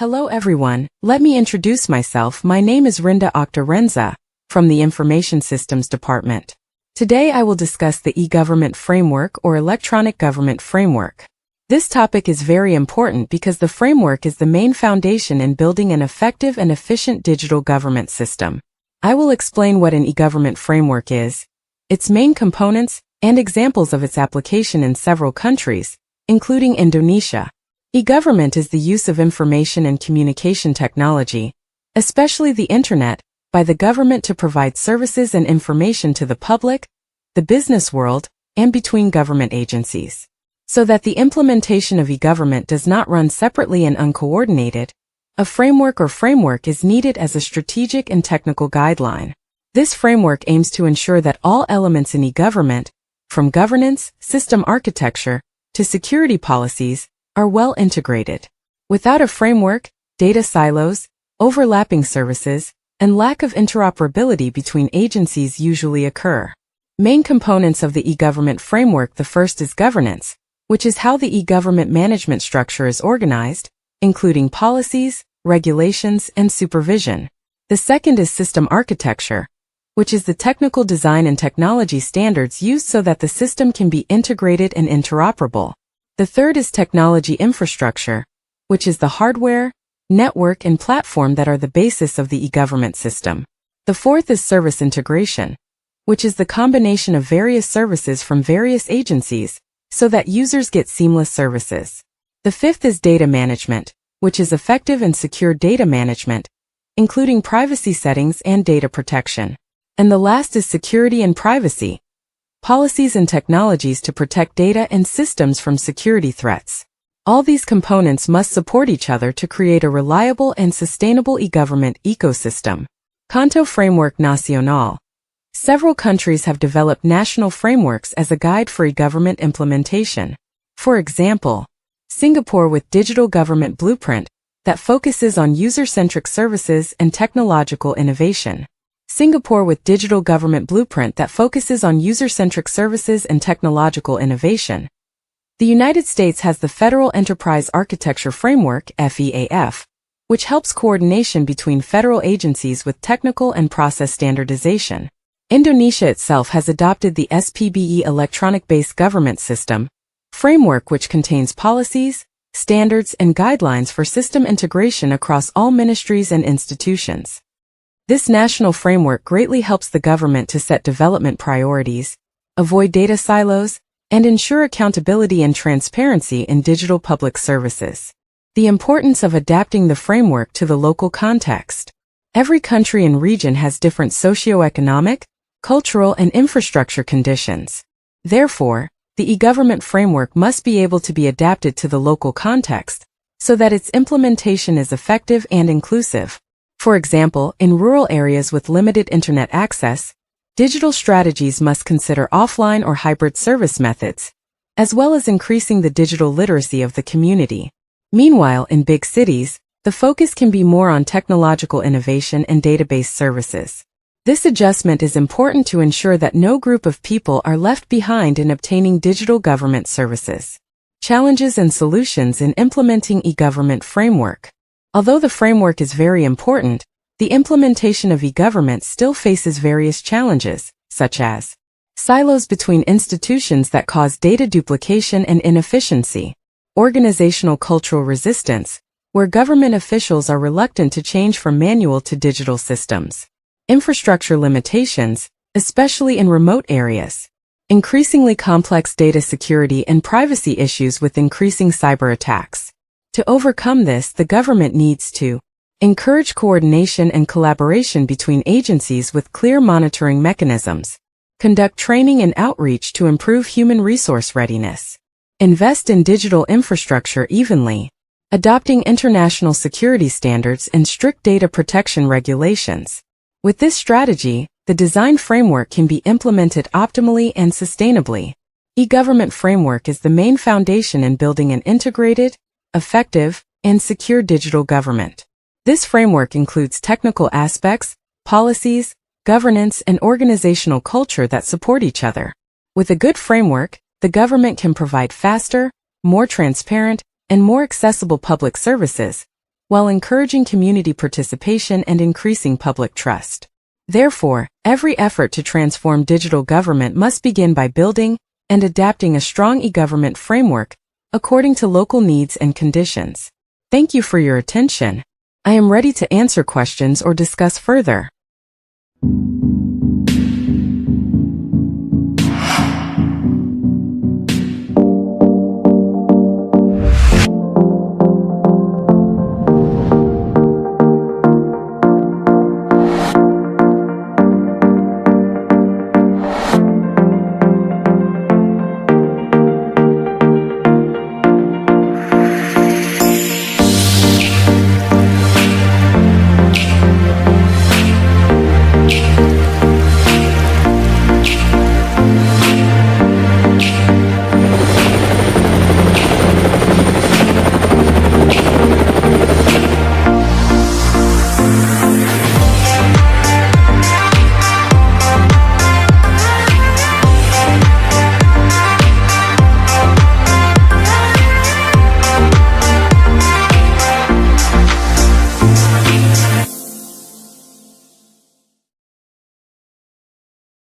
Hello everyone, let me introduce myself. My name is Rinda Octa-Renza, from the Information Systems Department. Today I will discuss the e-government framework or electronic government framework. This topic is very important because the framework is the main foundation in building an effective and efficient digital government system. I will explain what an e-government framework is, its main components, and examples of its application in several countries, including Indonesia. E-government is the use of information and communication technology, especially the Internet, by the government to provide services and information to the public, the business world, and between government agencies. So that the implementation of e-government does not run separately and uncoordinated, a framework is needed as a strategic and technical guideline. This framework aims to ensure that all elements in e-government, from governance, system architecture, to security policies, are well integrated. Without a framework, data silos, overlapping services, and lack of interoperability between agencies usually occur. Main components of the e-government framework: the first is governance, which is how the e-government management structure is organized, including policies, regulations, and supervision. The second is system architecture, which is the technical design and technology standards used so that the system can be integrated and interoperable. The third is technology infrastructure, which is the hardware, network, and platform that are the basis of the e-government system. The fourth is service integration, which is the combination of various services from various agencies so that users get seamless services. The fifth is data management, which is effective and secure data management, including privacy settings and data protection. And the last is security and privacy, policies and technologies to protect data and systems from security threats. All these components must support each other to create a reliable and sustainable e-government ecosystem. Conto Framework Nacional. Several countries have developed national frameworks as a guide for e-government implementation. For example, Singapore with Digital Government Blueprint that focuses on user-centric services and technological innovation. Singapore with Digital Government Blueprint that focuses on user-centric services and technological innovation. The United States has the Federal Enterprise Architecture Framework, FEAF, which helps coordination between federal agencies with technical and process standardization. Indonesia itself has adopted the SPBE Electronic-Based Government System framework, which contains policies, standards, and guidelines for system integration across all ministries and institutions. This national framework greatly helps the government to set development priorities, avoid data silos, and ensure accountability and transparency in digital public services. The importance of adapting the framework to the local context. Every country and region has different socioeconomic, cultural, and infrastructure conditions. Therefore, the e-government framework must be able to be adapted to the local context so that its implementation is effective and inclusive. For example, in rural areas with limited internet access, digital strategies must consider offline or hybrid service methods, as well as increasing the digital literacy of the community. Meanwhile, in big cities, the focus can be more on technological innovation and database services. This adjustment is important to ensure that no group of people are left behind in obtaining digital government services. Challenges and solutions in implementing e-government framework. Although the framework is very important, the implementation of e-government still faces various challenges, such as silos between institutions that cause data duplication and inefficiency, organizational cultural resistance, where government officials are reluctant to change from manual to digital systems, infrastructure limitations, especially in remote areas, increasingly complex data security and privacy issues with increasing cyber attacks. To overcome this, the government needs to encourage coordination and collaboration between agencies with clear monitoring mechanisms, conduct training and outreach to improve human resource readiness, invest in digital infrastructure evenly, adopting international security standards and strict data protection regulations. With this strategy, the design framework can be implemented optimally and sustainably. E-government framework is the main foundation in building an integrated, effective, and secure digital government. This framework includes technical aspects, policies, governance, and organizational culture that support each other. With a good framework, the government can provide faster, more transparent, and more accessible public services, while encouraging community participation and increasing public trust. Therefore, every effort to transform digital government must begin by building and adapting a strong e-government framework according to local needs and conditions. Thank you for your attention. I am ready to answer questions or discuss further.